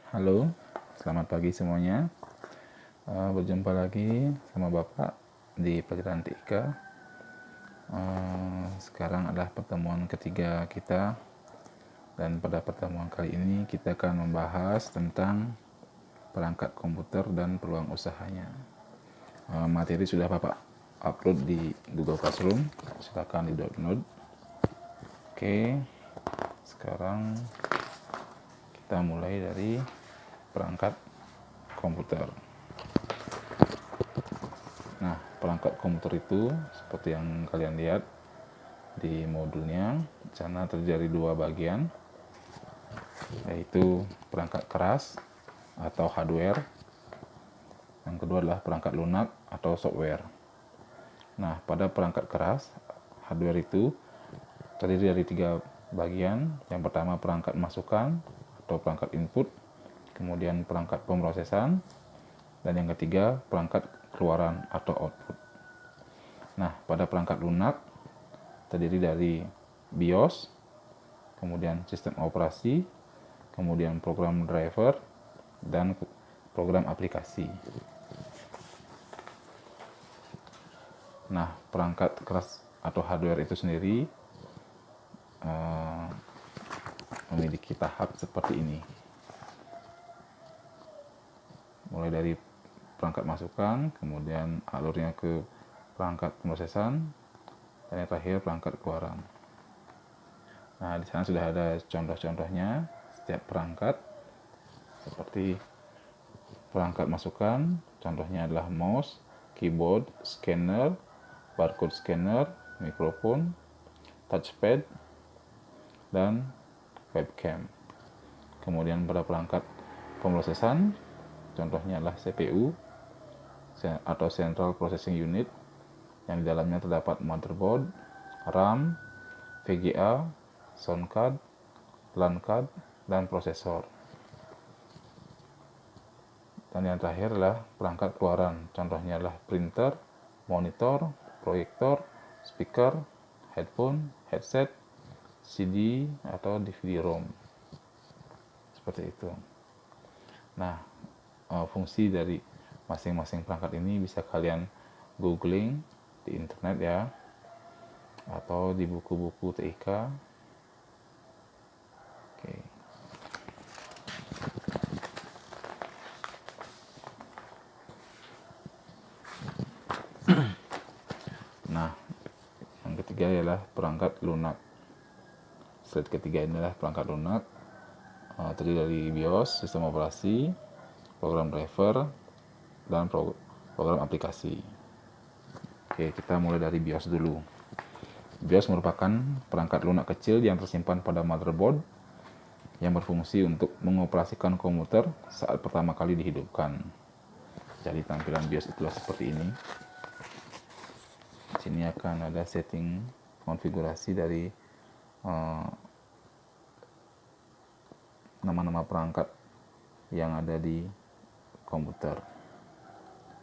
Halo, selamat pagi semuanya. Berjumpa lagi sama Bapak di Pelajaran TIK. Sekarang adalah pertemuan ketiga kita, dan pada pertemuan kali ini kita akan membahas tentang perangkat komputer dan peluang usahanya. Materi sudah Bapak upload di Google Classroom, silakan di-download. Oke, sekarang kita mulai dari perangkat komputer. Nah, perangkat komputer itu seperti yang kalian lihat di modulnya, di sana terjadi dua bagian, yaitu perangkat keras atau hardware. Yang kedua adalah perangkat lunak atau software. Nah, pada perangkat keras, hardware itu terdiri dari tiga bagian. Yang pertama perangkat masukan atau perangkat input, kemudian perangkat pemrosesan, dan yang ketiga perangkat keluaran atau output. Nah, pada perangkat lunak terdiri dari BIOS, kemudian sistem operasi, kemudian program driver, dan program aplikasi. Nah, perangkat keras atau hardware itu sendiri memiliki tahap seperti ini. Mulai dari perangkat masukan, kemudian alurnya ke perangkat pemrosesan, dan yang terakhir perangkat keluaran. Nah, di sana sudah ada contoh-contohnya setiap perangkat. Seperti perangkat masukan, contohnya adalah mouse, keyboard, scanner, barcode scanner, mikrofon, touchpad, dan webcam. Kemudian pada perangkat pemrosesan, contohnya adalah CPU atau Central Processing Unit, yang di dalamnya terdapat motherboard, RAM, VGA, sound card, LAN card, dan prosesor. Dan yang terakhir adalah perangkat keluaran, contohnya adalah printer, monitor, proyektor, speaker, headphone, headset, CD atau DVD-ROM. Seperti itu. Nah, fungsi dari masing-masing perangkat ini bisa kalian googling di internet ya, atau di buku-buku TIK. Oke. Nah, yang ketiga adalah perangkat lunak. Slide ketiga ini adalah perangkat lunak, terdiri dari BIOS, sistem operasi, program driver, dan program aplikasi. Oke, kita mulai dari BIOS dulu. BIOS merupakan perangkat lunak kecil yang tersimpan pada motherboard yang berfungsi untuk mengoperasikan komputer saat pertama kali dihidupkan. Jadi tampilan BIOS itulah seperti ini. Di sini akan ada setting konfigurasi dari nama-nama perangkat yang ada di komputer,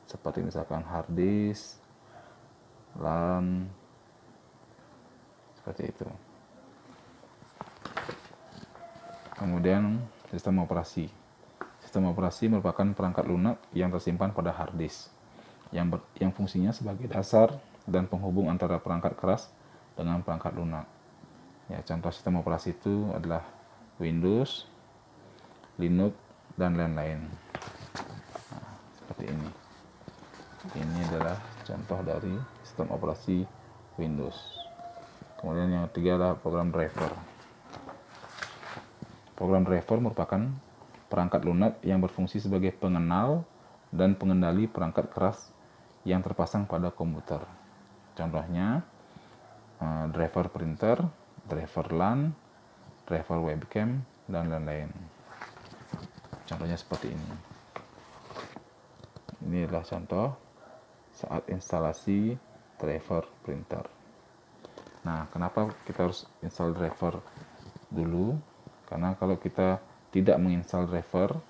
seperti misalkan hard disk, LAN, seperti itu. Kemudian sistem operasi. Sistem operasi merupakan perangkat lunak yang tersimpan pada hard disk, yang fungsinya sebagai dasar dan penghubung antara perangkat keras dengan perangkat lunak. Ya, contoh sistem operasi itu adalah Windows, Linux, dan lain-lain. Nah, seperti ini. Ini adalah contoh dari sistem operasi Windows. Kemudian yang ketiga adalah program driver. Program driver merupakan perangkat lunak yang berfungsi sebagai pengenal dan pengendali perangkat keras yang terpasang pada komputer. Contohnya driver printer, driver LAN, driver webcam, dan lain-lain. Contohnya seperti ini. Ini adalah contoh saat instalasi driver printer. Nah, kenapa kita harus install driver dulu? Karena kalau kita tidak menginstal driver,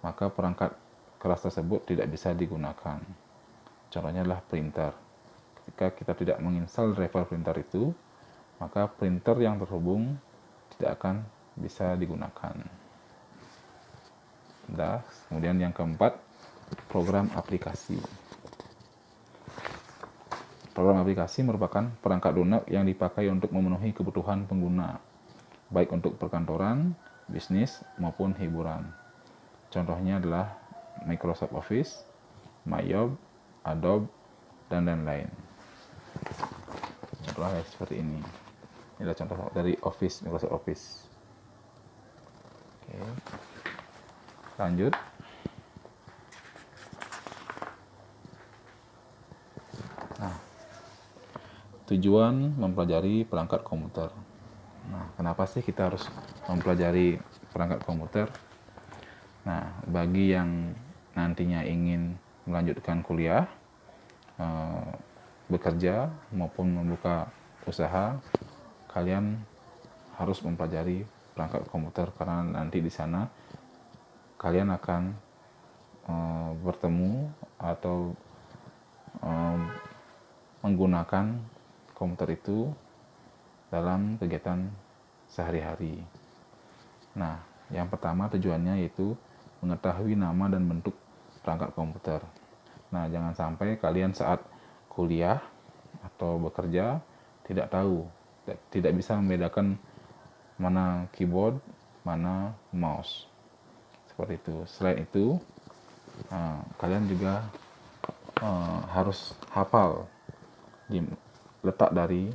maka perangkat keras tersebut tidak bisa digunakan. Contohnya adalah printer. Ketika kita tidak menginstal driver printer itu, maka printer yang terhubung tidak akan bisa digunakan. Kemudian yang keempat, program aplikasi. Program aplikasi merupakan perangkat lunak yang dipakai untuk memenuhi kebutuhan pengguna, baik untuk perkantoran, bisnis, maupun hiburan. Contohnya adalah Microsoft Office, Mayob, Adobe, dan lain-lain. Contohnya seperti ini. Ini adalah contoh dari Office, Microsoft Office. Oke. Lanjut. Tujuan mempelajari perangkat komputer. Nah, kenapa sih kita harus mempelajari perangkat komputer? Nah, bagi yang nantinya ingin melanjutkan kuliah, bekerja maupun membuka usaha, kalian harus mempelajari perangkat komputer karena nanti di sana kalian akan bertemu atau menggunakan komputer itu dalam kegiatan sehari-hari. Nah, yang pertama tujuannya yaitu mengetahui nama dan bentuk perangkat komputer. Nah, jangan sampai kalian saat kuliah atau bekerja tidak tahu, tidak bisa membedakan mana keyboard, mana mouse. Seperti itu. Selain itu, kalian juga harus hafal di letak dari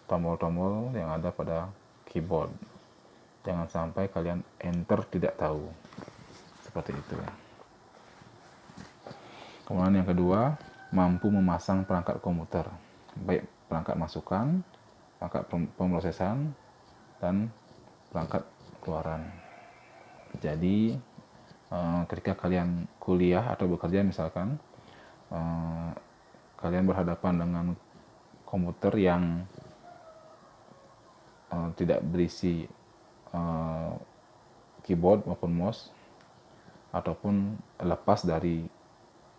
tombol-tombol yang ada pada keyboard. Jangan sampai kalian enter tidak tahu. Seperti itu. Kemudian yang kedua, mampu memasang perangkat komputer, baik perangkat masukan, perangkat pemrosesan, dan perangkat keluaran. Jadi ketika kalian kuliah atau bekerja misalkan, kalian berhadapan dengan komputer yang tidak berisi keyboard maupun mouse ataupun lepas dari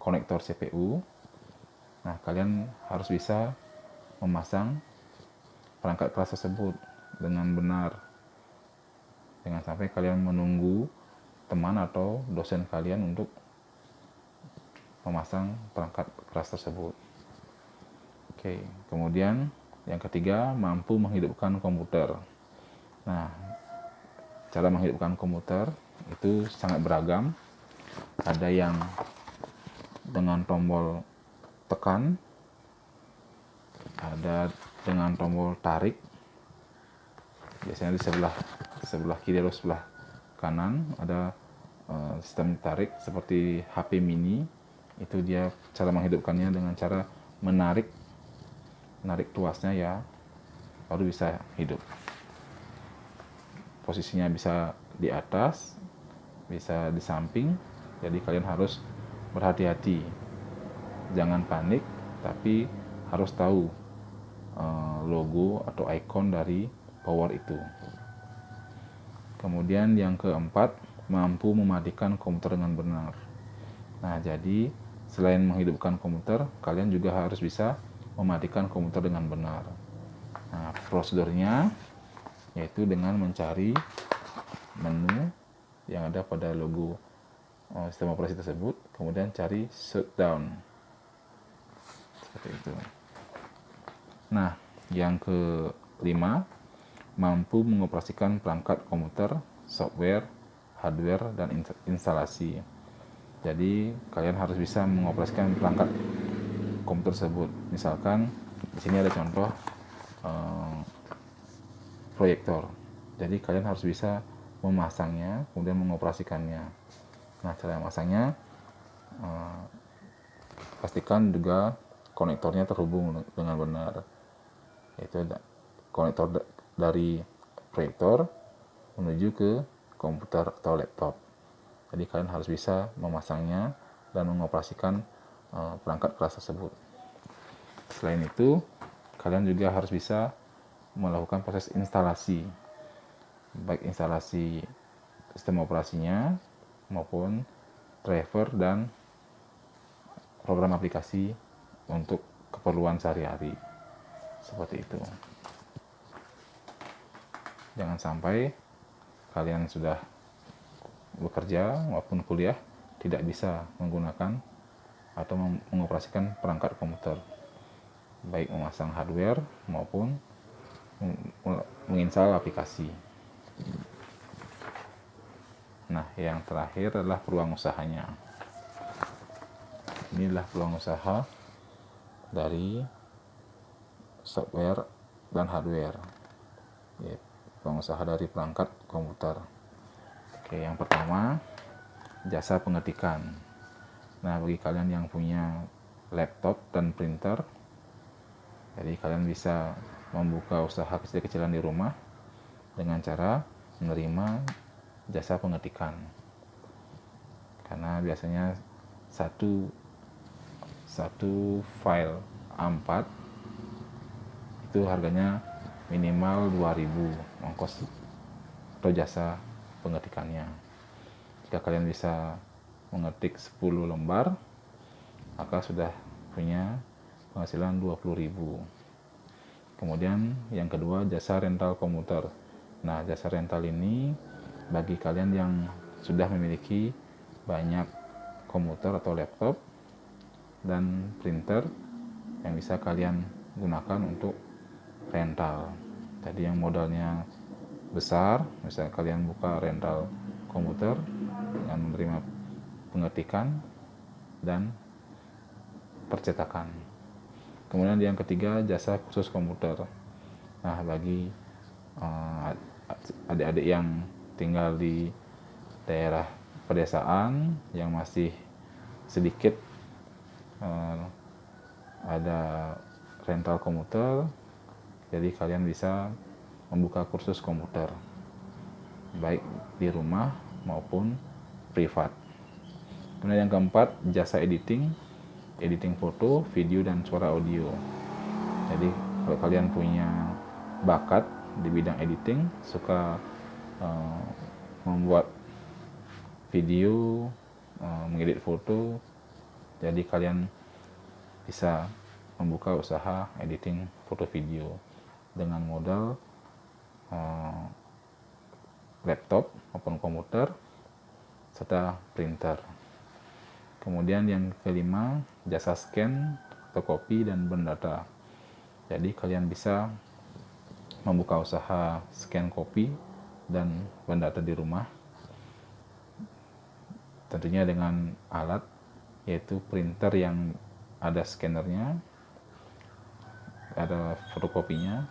konektor CPU. Nah, kalian harus bisa memasang perangkat keras tersebut dengan benar. Jangan sampai kalian menunggu teman atau dosen kalian untuk memasang perangkat keras tersebut. Oke, kemudian yang ketiga, mampu menghidupkan komputer. Nah, cara menghidupkan komputer itu sangat beragam. Ada yang dengan tombol tekan, ada dengan tombol tarik. Biasanya di sebelah kiri atau sebelah kanan ada sistem tarik seperti HP mini. Itu dia cara menghidupkannya dengan cara menarik tuasnya ya, baru bisa hidup. Posisinya bisa di atas, bisa di samping, jadi kalian harus berhati-hati. Jangan panik, tapi harus tahu logo atau ikon dari power itu. Kemudian yang keempat, mampu mematikan komputer dengan benar. Nah, jadi selain menghidupkan komputer, kalian juga harus bisa mematikan komputer dengan benar. Nah, prosedurnya yaitu dengan mencari menu yang ada pada logo sistem operasi tersebut, kemudian cari shutdown. Seperti itu. Nah, yang kelima, mampu mengoperasikan perangkat komputer, software, hardware, dan instalasi. Jadi, kalian harus bisa mengoperasikan perangkat komputer tersebut. Misalkan di sini ada contoh proyektor. Jadi kalian harus bisa memasangnya, kemudian mengoperasikannya. Nah, cara memasangnya, pastikan juga konektornya terhubung dengan benar. Yaitu konektor dari proyektor menuju ke komputer atau laptop. Jadi kalian harus bisa memasangnya dan mengoperasikan perangkat keras tersebut. Selain itu, kalian juga harus bisa melakukan proses instalasi, baik instalasi sistem operasinya maupun driver dan program aplikasi untuk keperluan sehari-hari. Seperti itu. Jangan sampai kalian sudah bekerja maupun kuliah tidak bisa menggunakan atau mengoperasikan perangkat komputer, baik memasang hardware maupun menginstal aplikasi. Nah, yang terakhir adalah peluang usahanya. Inilah peluang usaha dari software dan hardware, ya, peluang usaha dari perangkat komputer. Oke, yang pertama, jasa pengetikan. Nah, bagi kalian yang punya laptop dan printer, jadi kalian bisa membuka usaha kecil-kecilan di rumah dengan cara menerima jasa pengetikan. Karena biasanya satu file A4 itu harganya minimal 2.000 ongkos atau jasa pengetikannya. Jika kalian bisa mengetik 10 lembar, maka sudah punya penghasilan 20.000. Kemudian yang kedua, jasa rental komputer. Nah, jasa rental ini bagi kalian yang sudah memiliki banyak komputer atau laptop dan printer yang bisa kalian gunakan untuk rental. Tadi yang modalnya besar, misalnya kalian buka rental komputer dengan menerima pengetikan dan percetakan. Kemudian yang ketiga, jasa khusus komputer. Nah, bagi adik-adik yang tinggal di daerah pedesaan yang masih sedikit ada rental komputer, jadi kalian bisa membuka kursus komputer baik di rumah maupun privat. Kemudian yang keempat, jasa editing foto, video, dan suara audio. Jadi kalau kalian punya bakat di bidang editing, suka membuat video, mengedit foto, jadi kalian bisa membuka usaha editing foto video dengan modal laptop maupun komputer serta printer. Kemudian yang kelima, jasa scan, fotokopi, dan berdata. Jadi kalian bisa membuka usaha scan kopi dan berdata di rumah, tentunya dengan alat yaitu printer yang ada scannernya, ada fotokopinya,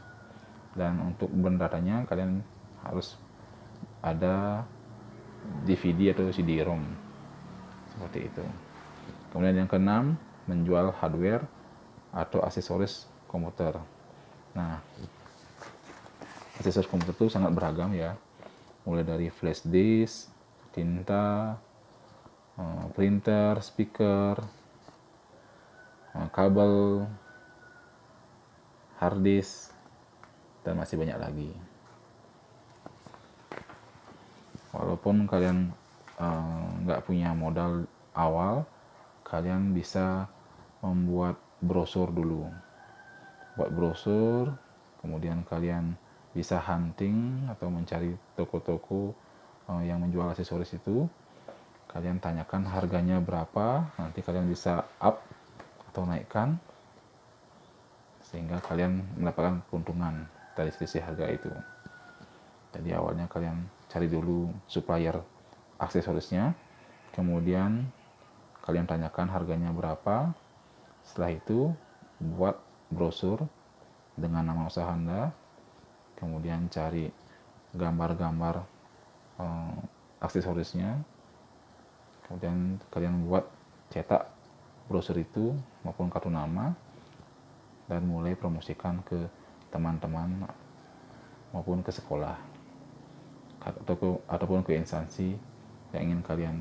dan untuk berdatanya kalian harus ada DVD atau CD-ROM seperti itu. Kemudian yang keenam, menjual hardware atau aksesoris komputer. Nah, aksesoris komputer itu sangat beragam ya, mulai dari flash disk, tinta, printer, speaker, kabel, hard disk, dan masih banyak lagi. Walaupun kalian nggak punya modal awal, kalian bisa membuat brosur dulu. Buat brosur, kemudian kalian bisa hunting atau mencari toko-toko yang menjual aksesoris itu. Kalian tanyakan harganya berapa, nanti kalian bisa up atau naikkan sehingga kalian mendapatkan keuntungan dari sisi harga itu. Jadi awalnya kalian cari dulu supplier aksesorisnya, kemudian kalian tanyakan harganya berapa. Setelah itu buat brosur dengan nama usaha Anda, kemudian cari gambar-gambar aksesorisnya, kemudian kalian buat cetak brosur itu maupun kartu nama dan mulai promosikan ke teman-teman maupun ke sekolah ataupun ke instansi yang ingin kalian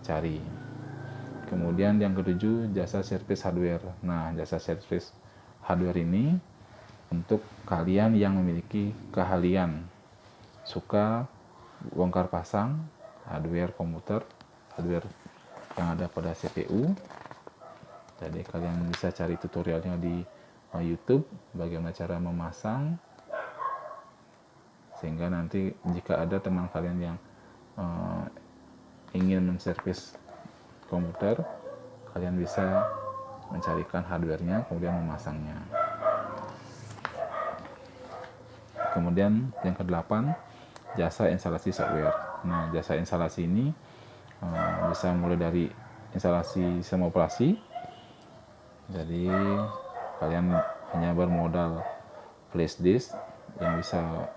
cari. Kemudian yang ketujuh, jasa servis hardware. Nah, jasa servis hardware ini untuk kalian yang memiliki keahlian suka bongkar pasang hardware komputer, hardware yang ada pada CPU. Jadi kalian bisa cari tutorialnya di YouTube bagaimana cara memasang, sehingga nanti jika ada teman kalian yang ingin menservis komputer, kalian bisa mencarikan hardware-nya kemudian memasangnya. Kemudian yang ke-8, jasa instalasi software. Nah, jasa instalasi ini bisa mulai dari instalasi sistem operasi. Jadi kalian hanya bermodal flash disk yang bisa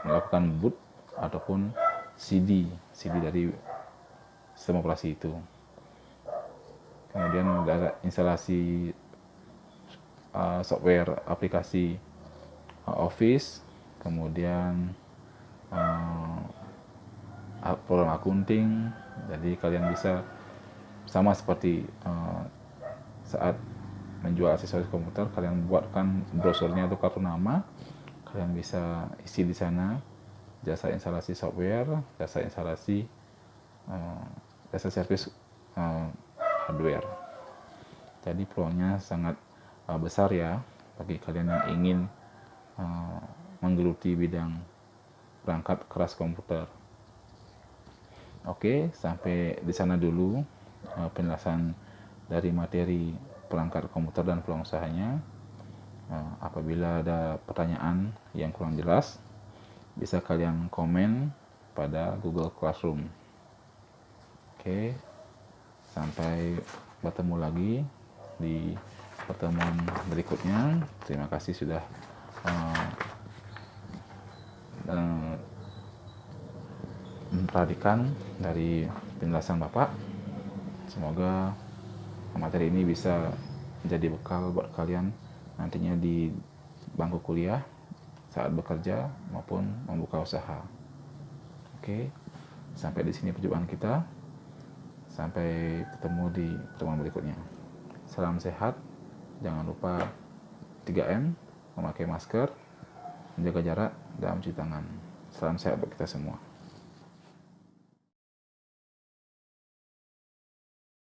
melakukan boot ataupun CD dari sistem operasi itu. Kemudian ada instalasi software aplikasi Office, kemudian program accounting. Jadi kalian bisa sama seperti saat menjual aksesoris komputer, kalian buatkan brosurnya itu kartu nama, kalian bisa isi di sana jasa instalasi software, jasa instalasi jasa servis hardware. Jadi peluangnya sangat besar ya bagi kalian yang ingin menggeluti bidang perangkat keras komputer. Oke, sampai di sana dulu penjelasan dari materi perangkat komputer dan peluang usahanya. Apabila ada pertanyaan yang kurang jelas, bisa kalian komen pada Google Classroom. Oke, sampai bertemu lagi di pertemuan berikutnya. Terima kasih sudah memperhatikan dari penjelasan Bapak. Semoga materi ini bisa menjadi bekal buat kalian nantinya di bangku kuliah, saat bekerja maupun membuka usaha. Oke, sampai di sini perjumpaan kita. Sampai ketemu di pertemuan berikutnya. Salam sehat, jangan lupa 3M, memakai masker, menjaga jarak, dan mencuci tangan. Salam sehat buat kita semua.